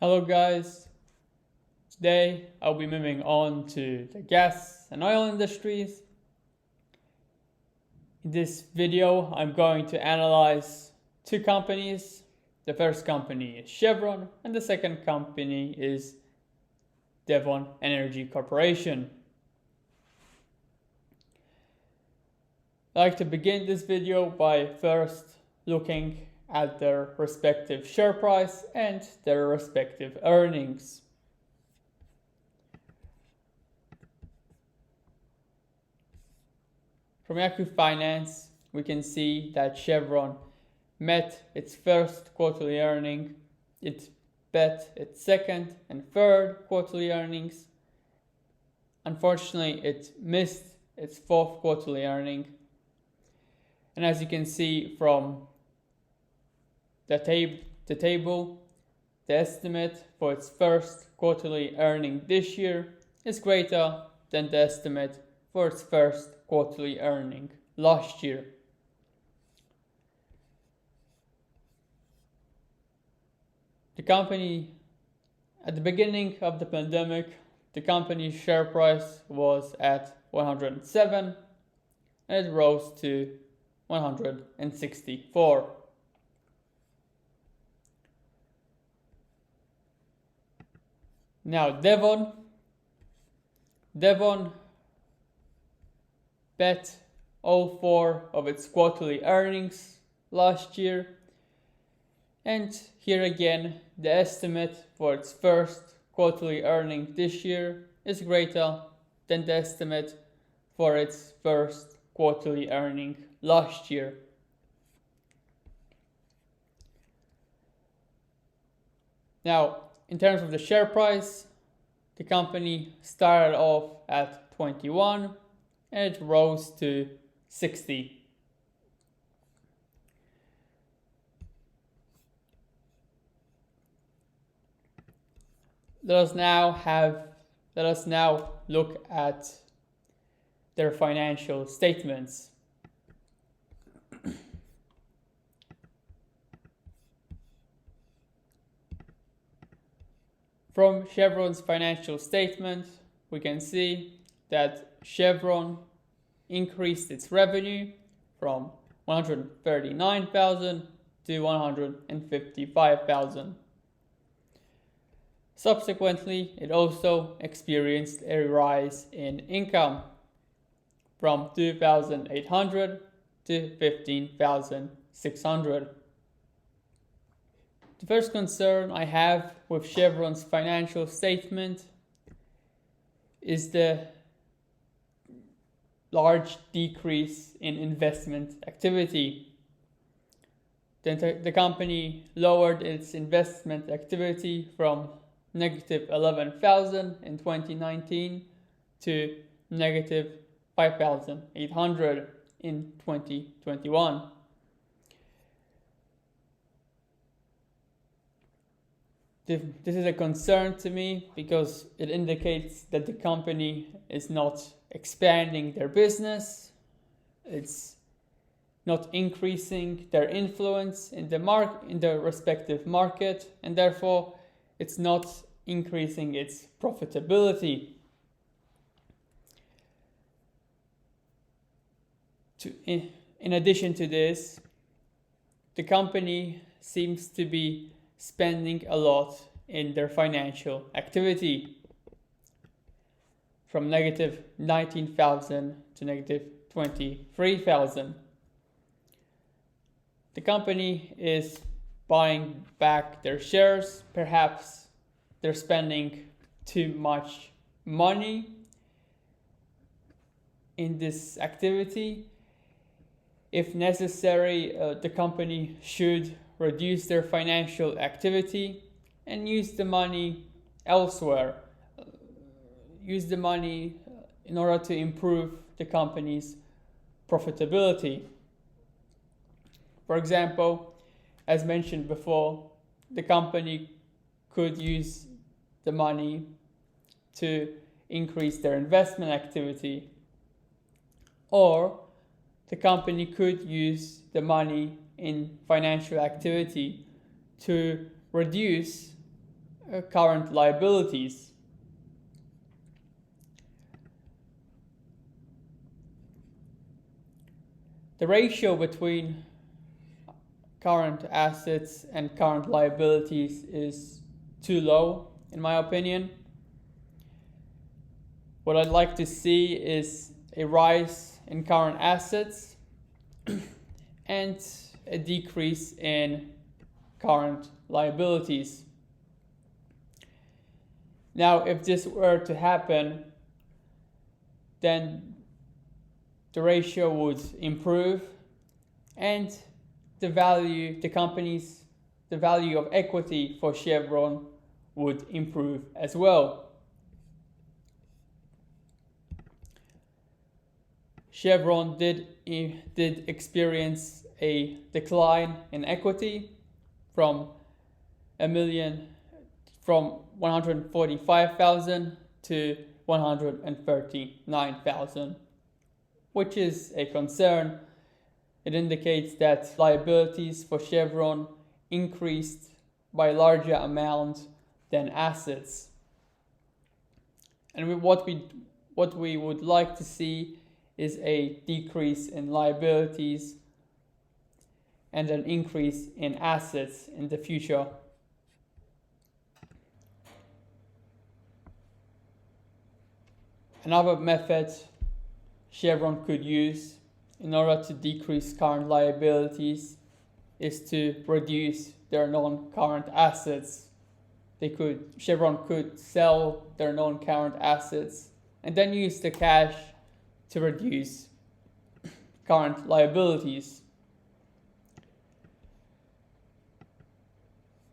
Hello guys, today I'll be moving on to the gas and oil industries. In this video I'm going to analyze two companies. The first company is Chevron and the second company is Devon Energy Corporation. I'd like to begin this video by first looking at their respective share price and their respective earnings. From Yahoo Finance, we can see that Chevron met its first quarterly earning, it bet its second and third quarterly earnings. Unfortunately, it missed its fourth quarterly earning. And as you can see from the table, the estimate for its first quarterly earning this year is greater than the estimate for its first quarterly earning last year. The company, at the beginning of the pandemic, the company's share price was at 107 and it rose to 164. Now Devon bet all four of its quarterly earnings last year, and here again the estimate for its first quarterly earning this year is greater than the estimate for its first quarterly earning last year. Now, in terms of the share price, the company started off at 21 and it rose to 60. Let us now look at their financial statements. From Chevron's financial statement, we can see that Chevron increased its revenue from 139,000 to 155,000. Subsequently, it also experienced a rise in income from 2,800 to 15,600. The first concern I have with Chevron's financial statement is the large decrease in investment activity. The company lowered its investment activity from negative 11,000 in 2019 to negative 5,800 in 2021. This is a concern to me because it indicates that the company is not expanding their business, it's not increasing their influence in the respective market, and therefore it's not increasing its profitability. In addition to this, the company seems to be spending a lot in their financial activity, from negative 19,000 to negative 23,000. The company is buying back their shares. Perhaps they're spending too much money in this activity. If necessary, the company should reduce their financial activity and use the money elsewhere. Use the money in order to improve the company's profitability. For example, as mentioned before, the company could use the money to increase their investment activity, or the company could use the money in financial activity to reduce current liabilities. The ratio between current assets and current liabilities is too low, in my opinion. What I'd like to see is a rise in current assets and a decrease in current liabilities. Now, if this were to happen, then the ratio would improve and the value of equity for Chevron would improve as well. Chevron did experience a decline in equity from 145,000 to 139,000, which is a concern. It indicates that liabilities for Chevron increased by a larger amount than assets. And what we would like to see is a decrease in liabilities and an increase in assets in the future. Another method Chevron could use in order to decrease current liabilities is to reduce their non-current assets. Chevron could sell their non-current assets and then use the cash to reduce current liabilities.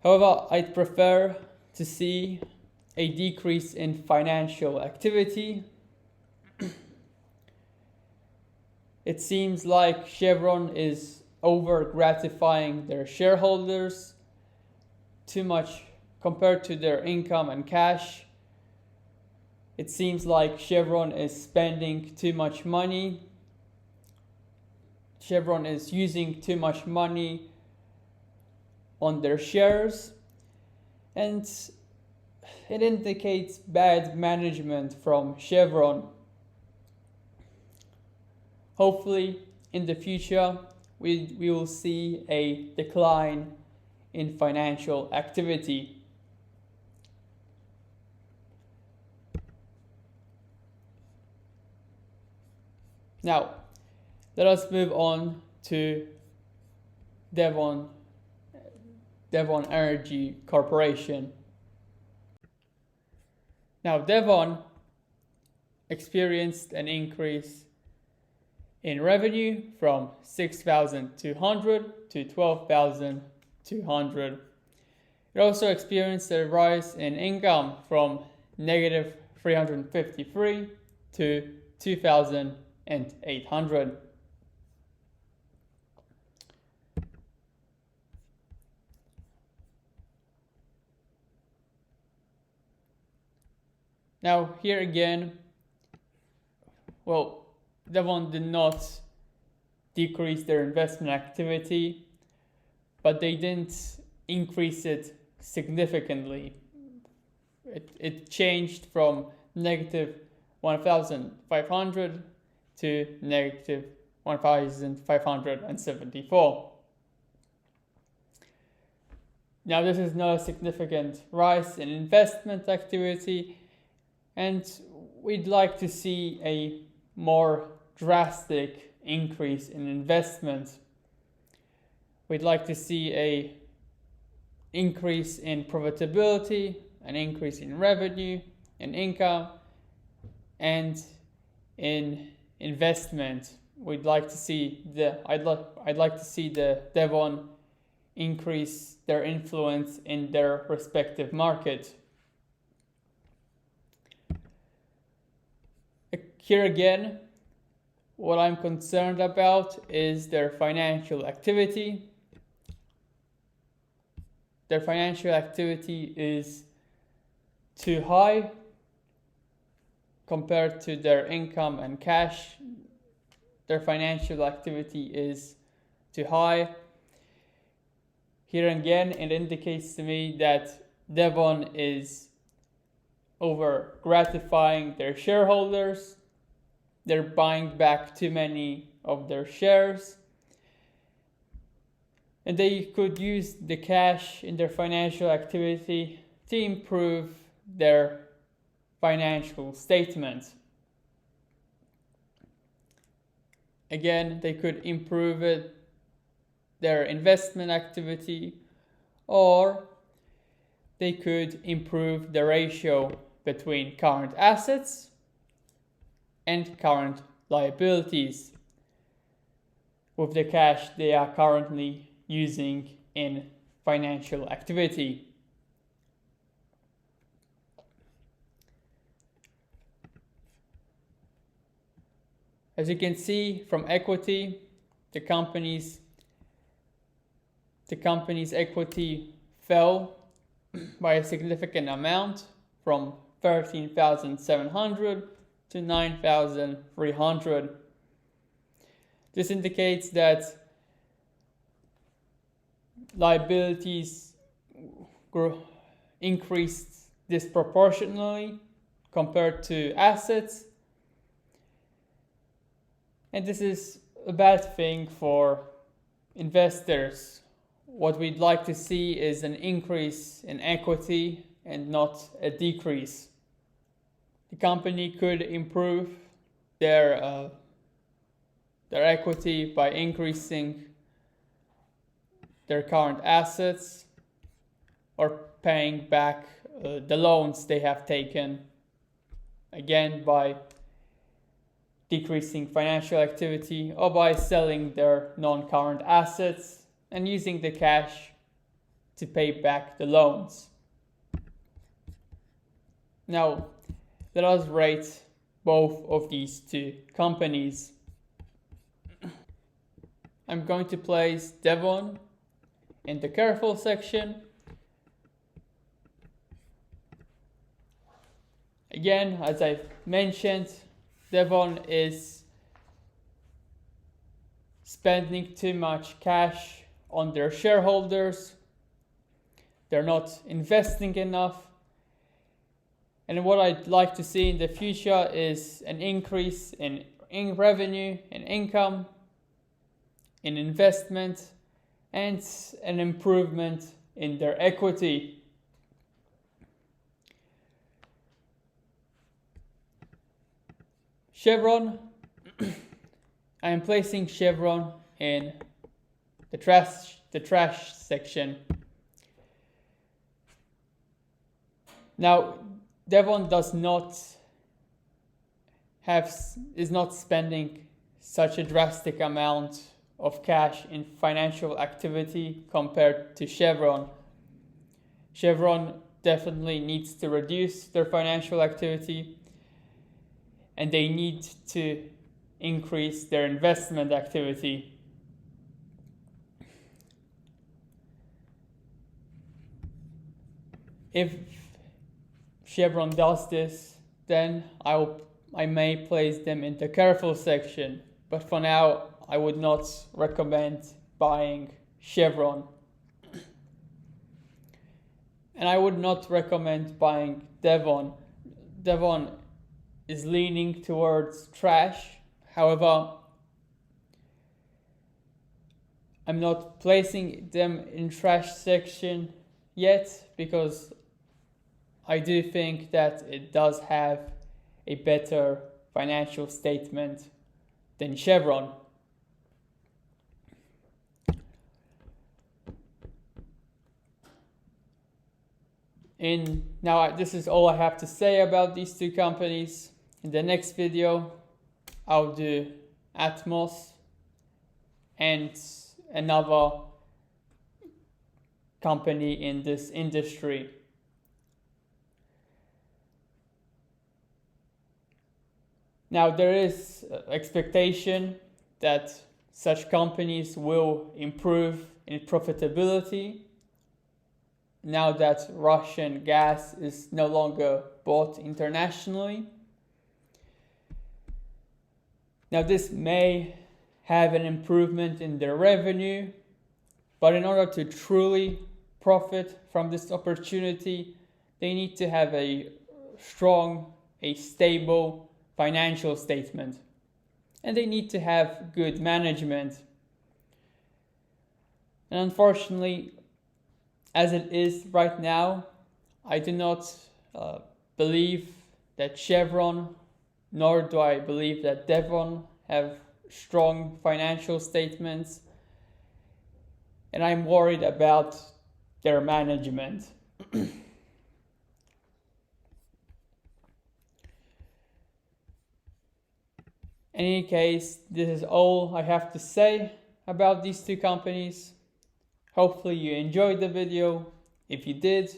However, I'd prefer to see a decrease in financial activity. It seems like Chevron is over gratifying their shareholders too much compared to their income and cash. It seems like Chevron is spending too much money. Chevron is using too much money on their shares, and it indicates bad management from Chevron. Hopefully, in the future, we will see a decline in financial activity. Now, let us move on to Devon Energy Corporation. Now, Devon experienced an increase in revenue from 6,200 to 12,200. It also experienced a rise in income from negative 353 to 2,800. Now, here again, Devon did not decrease their investment activity, but they didn't increase it significantly. It changed from negative 1,500 to negative 1,574. Now, this is not a significant rise in investment activity, and we'd like to see a more drastic increase in investment. We'd like to see an increase in profitability, an increase in revenue, in income, and in investment. I'd like to see the Devon increase their influence in their respective market. Here again, what I'm concerned about is their financial activity. Their financial activity is too high compared to their income and cash. Their financial activity is too high. Here again, it indicates to me that Devon is over gratifying their shareholders. They're buying back too many of their shares. And they could use the cash in their financial activity to improve their financial statement. Again, they could improve their investment activity, or they could improve the ratio between current assets and current liabilities with the cash they are currently using in financial activity. As you can see from equity, the company's equity fell by a significant amount from 13,700 to 9,300. This indicates that liabilities increased disproportionately compared to assets, and this is a bad thing for investors. What we'd like to see is an increase in equity and not a decrease. The company could improve their equity by increasing their current assets or paying back the loans they have taken, again by decreasing financial activity or by selling their non-current assets and using the cash to pay back the loans. Now, let us rate both of these two companies. I'm going to place Devon in the careful section. Again, as I mentioned, Devon is spending too much cash on their shareholders. They're not investing enough. And what I'd like to see in the future is an increase in revenue, in income, in investment, and an improvement in their equity. Chevron, I am placing Chevron in the trash section. Now, Devon is not spending such a drastic amount of cash in financial activity compared to Chevron. Chevron definitely needs to reduce their financial activity, and they need to increase their investment activity. If Chevron does this, then I may place them in the careful section, but for now I would not recommend buying Chevron. And I would not recommend buying Devon. Devon is leaning towards trash. However, I'm not placing them in trash section yet because I do think that it does have a better financial statement than Chevron. Now this is all I have to say about these two companies. In the next video, I'll do Atmos and another company in this industry. Now there is expectation that such companies will improve in profitability now that Russian gas is no longer bought internationally. Now this may have an improvement in their revenue, but in order to truly profit from this opportunity, they need to have a strong, a stable financial statement. And they need to have good management. And unfortunately, as it is right now, I do not believe that Chevron, nor do I believe that Devon have strong financial statements. And I'm worried about their management. In any case, this is all I have to say about these two companies. Hopefully you enjoyed the video. If you did,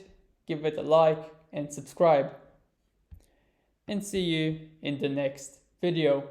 give it a like and subscribe. And see you in the next video.